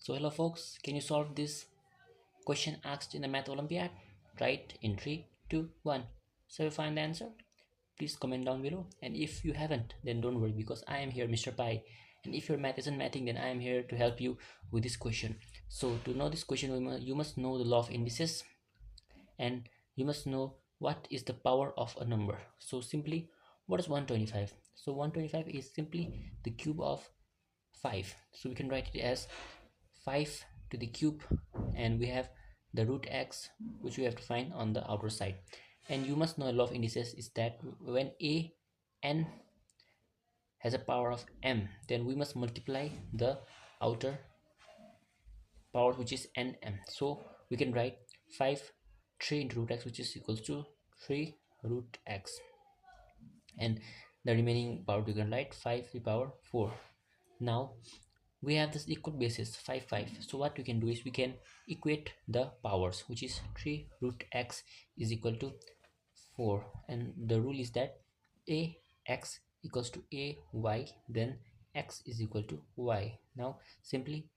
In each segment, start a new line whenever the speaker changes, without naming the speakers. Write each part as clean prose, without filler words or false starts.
So hello folks, can you solve this question asked in the Math Olympiad? Right in 3, 2, 1. So you find the answer? Please comment down below. And if you haven't, then don't worry because I am here, Mr. Pi. And if your math isn't mathing, then I am here to help you with this question. So to know this question, you must know the law of indices and you must know what is the power of a number. So simply, what is 125? So 125 is simply the cube of 5. So we can write it as 5 to the cube, and we have the root x which we have to find on the outer side. And you must know a law of indices is that when a n has a power of m, then we must multiply the outer power which is nm. So we can write 5 3 into root x which is equals to 3 root x, and the remaining power we can write 5 to the power 4. Now we have this equal basis 5 5, so what we can do is we can equate the powers, which is 3 root x is equal to 4, and the rule is that a x equals to a y, then x is equal to y. Now simply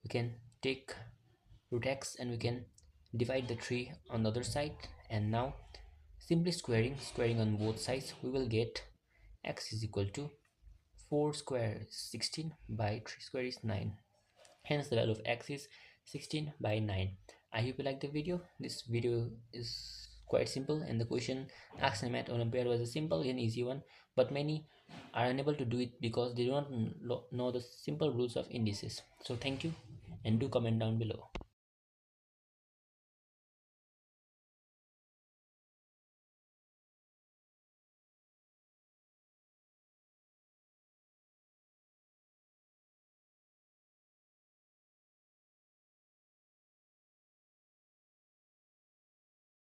we can take root x and we can divide the 3 on the other side, and now simply squaring on both sides, we will get x is equal to 4 square is 16 by 3 square is 9. Hence the value of x is 16 by 9. I hope you like the video. This video is quite simple, and the question asked in Math Olympiad was a simple and easy one, but many are unable to do it because they do not know the simple rules of indices. So thank you, and do comment down below.